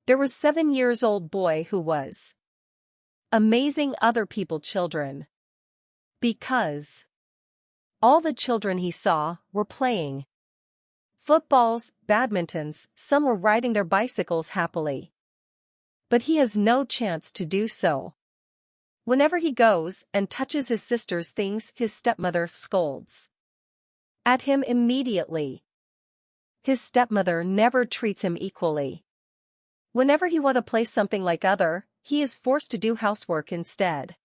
There was 7 years old boy who was amazing other people children. Because all the children he saw were playing footballs, badmintons, some were riding their bicycles happily. But he has no chance to do so. Whenever he goes and touches his sister's things, his stepmother scolds at him immediately. His stepmother never treats him equally. Whenever he wants to play something like other, he is forced to do housework instead.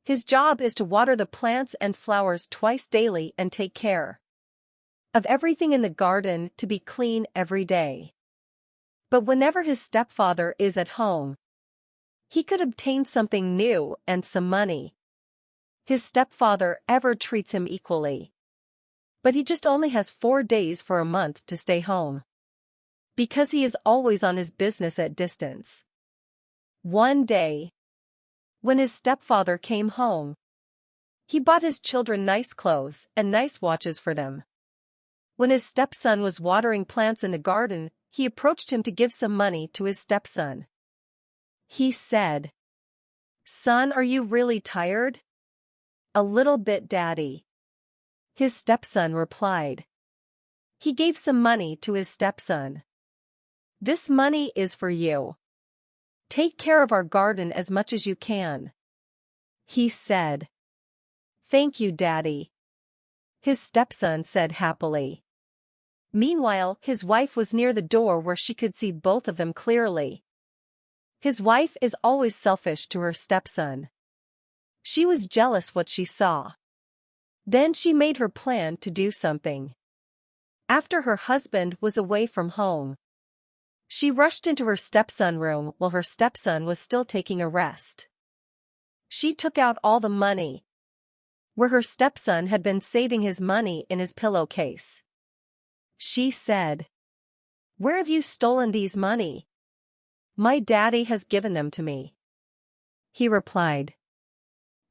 His job is to water the plants and flowers twice daily and take care of everything in the garden to be clean every day. But whenever his stepfather is at home, he could obtain something new and some money. His stepfather ever treats him equally. But he just only has 4 days for a month to stay home, because he is always on his business at distance. One day, when his stepfather came home, he bought his children nice clothes and nice watches for them. When his stepson was watering plants in the garden, he approached him to give some money to his stepson. He said, "Son, are you really tired?" "A little bit, Daddy." His stepson replied. He gave some money to his stepson. "This money is for you. Take care of our garden as much as you can." He said. "Thank you, Daddy," his stepson said happily. Meanwhile, his wife was near the door where she could see both of them clearly. His wife is always selfish to her stepson. She was jealous what she saw. Then she made her plan to do something. After her husband was away from home, she rushed into her stepson's room while her stepson was still taking a rest. She took out all the money, where her stepson had been saving his money in his pillowcase. She said, "Where have you stolen these money?" "My daddy has given them to me." He replied.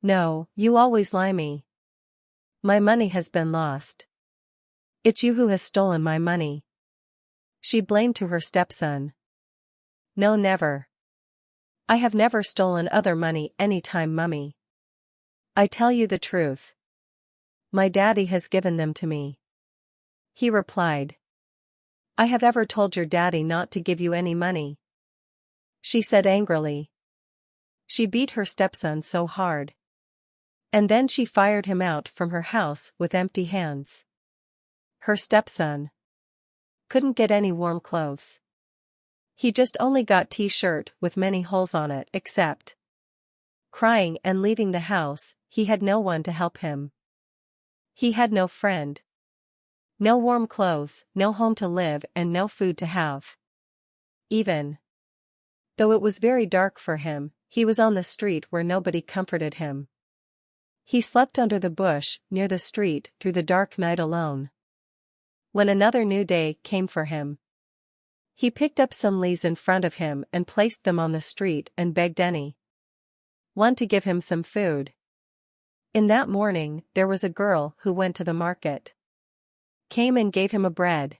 "No, you always lie me. My money has been lost. It's you who has stolen my money." She blamed to her stepson. "No, never. I have never stolen other money any time, Mummy. I tell you the truth. My daddy has given them to me." He replied. "I have ever told your daddy not to give you any money?" She said angrily. She beat her stepson so hard. And then she fired him out from her house with empty hands. Her stepson couldn't get any warm clothes. He just only got t-shirt with many holes on it, except crying and leaving the house. He had no one to help him. He had no friend. No warm clothes, no home to live, and no food to have. Even though it was very dark for him, he was on the street where nobody comforted him. He slept under the bush near the street through the dark night alone. When another new day came for him, he picked up some leaves in front of him and placed them on the street and begged anyone to give him some food. In that morning, there was a girl who went to the market, came and gave him a bread.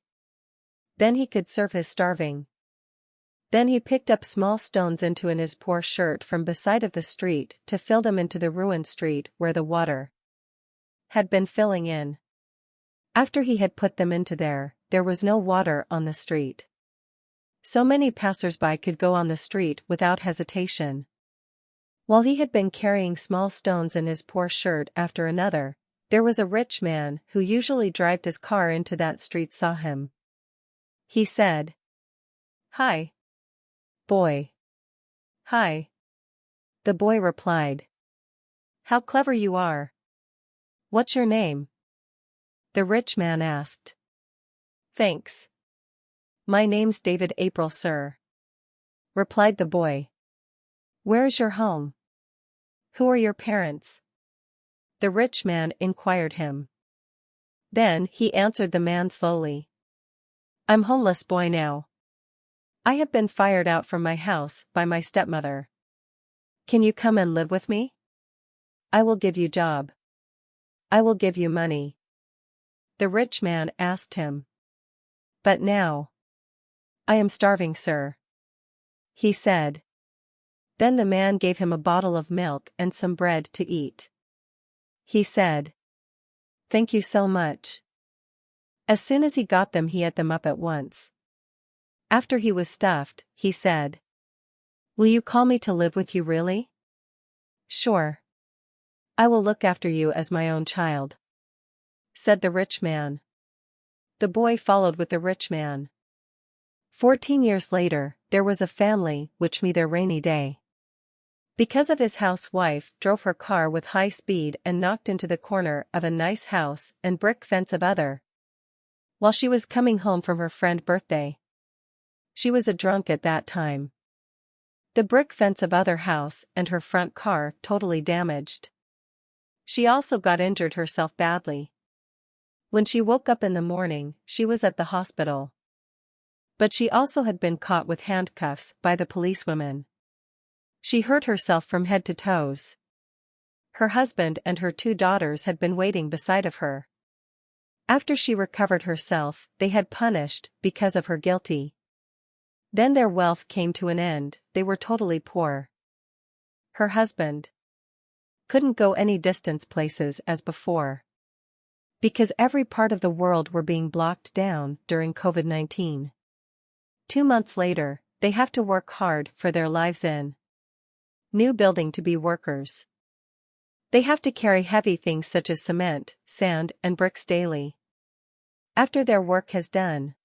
Then he could serve his starving. Then he picked up small stones into his poor shirt from beside of the street to fill them into the ruined street where the water had been filling in. After he had put them into there was no water on the street. So many passers-by could go on the street without hesitation. While he had been carrying small stones in his poor shirt after another, there was a rich man who usually drove his car into that street saw him. He said, "Hi, boy." "Hi." The boy replied. "How clever you are. What's your name?" The rich man asked. "Thanks. My name's David April, sir," replied the boy. "Where is your home? Who are your parents?" The rich man inquired him. Then he answered the man slowly. "I'm homeless boy now. I have been fired out from my house by my stepmother. Can you come and live with me? I will give you job. I will give you money." The rich man asked him. "But now I am starving, sir. he said. Then the man gave him a bottle of milk and some bread to eat. He said, "Thank you so much." As soon as he got them, he ate them up at once. After he was stuffed, he said, "Will you call me to live with you really?" "Sure. I will look after you as my own child," said the rich man. The boy followed with the rich man. 14 years later, there was a family which met their rainy day. Because of his housewife drove her car with high speed and knocked into the corner of a nice house and brick fence of other. While she was coming home from her friend's birthday. She was a drunk at that time. The brick fence of other house and her front car totally damaged. She also got injured herself badly. When she woke up in the morning, she was at the hospital. But she also had been caught with handcuffs by the policewomen. She hurt herself from head to toes. Her husband and her 2 daughters had been waiting beside of her. After she recovered herself, they had punished because of her guilty. Then their wealth came to an end, they were totally poor. Her husband couldn't go any distance places as before. Because every part of the world were being blocked down during COVID-19. 2 months later, they have to work hard for their lives in new building to be workers. They have to carry heavy things such as cement, sand, and bricks daily. After their work has done,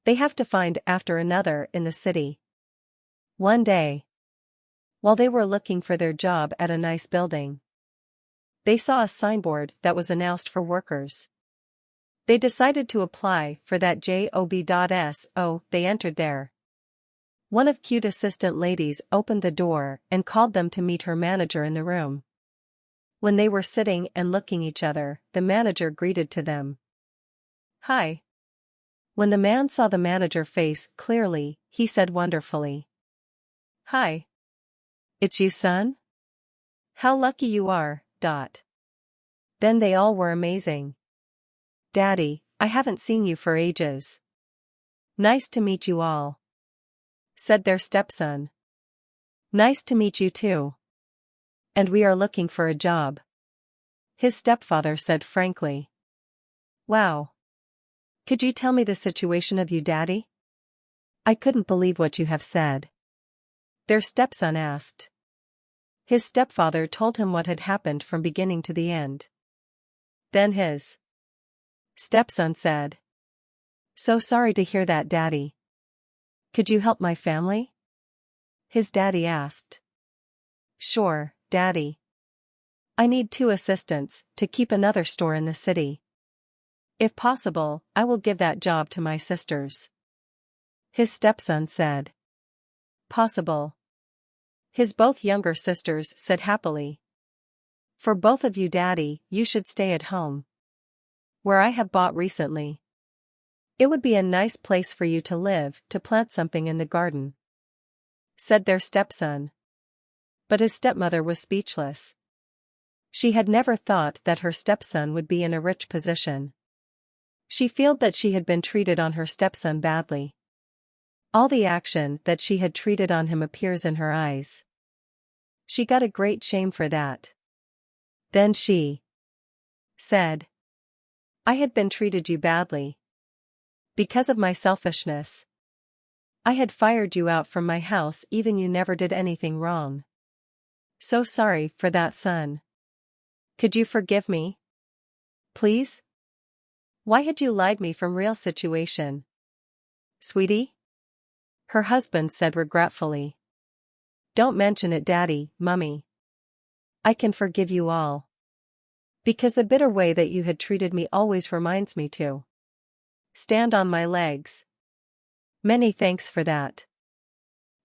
they have to find after another in the city. One day, while they were looking for their job at a nice building, they saw a signboard that was announced for workers. They decided to apply for that job.so. They entered there. One of cute assistant ladies opened the door and called them to meet her manager in the room. When they were sitting and looking each other, the manager greeted to them. "Hi." When the man saw the manager face clearly, he said wonderfully, "Hi. It's you, son? How lucky you are, Dot." Then they all were amazing. "Daddy, I haven't seen you for ages." "Nice to meet you all," said their stepson. "Nice to meet you too. And we are looking for a job," his stepfather said frankly. "Wow. Could you tell me the situation of you, Daddy? I couldn't believe what you have said," their stepson asked. His stepfather told him what had happened from beginning to the end. Then his stepson said, "So sorry to hear that, Daddy. Could you help my family?" His daddy asked. "Sure, Daddy. I need 2 assistants to keep another store in the city. If possible, I will give that job to my sisters," his stepson said. "Possible." His both younger sisters said happily. "For both of you, Daddy, you should stay at home. Where I have bought recently. It would be a nice place for you to live, to plant something in the garden," said their stepson. But his stepmother was speechless. She had never thought that her stepson would be in a rich position. She felt that she had been treated on her stepson badly. All the action that she had treated on him appears in her eyes. She got a great shame for that. Then she said, "I had been treated you badly. Because of my selfishness. I had fired you out from my house even you never did anything wrong. So sorry for that, son. Could you forgive me? Please? Why had you lied me from real situation? Sweetie?" Her husband said regretfully. "Don't mention it, Daddy, Mummy. I can forgive you all. Because the bitter way that you had treated me always reminds me to stand on my legs. Many thanks for that,"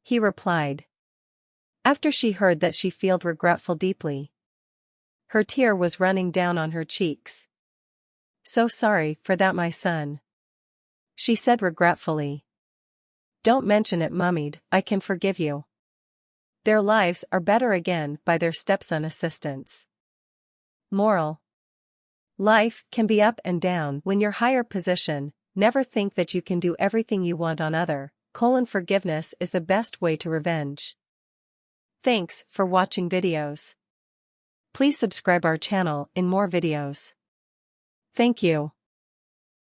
he replied. After she heard that, she felt regretful deeply. Her tear was running down on her cheeks. "So sorry for that, my son," she said regretfully. "Don't mention it, Mummy, I can forgive you." Their lives are better again by their stepson assistance. Moral: life can be up and down. When you're higher position, never think that you can do everything you want on other Forgiveness is the best way to revenge. Thanks for watching videos. Please subscribe our channel in more videos. Thank you.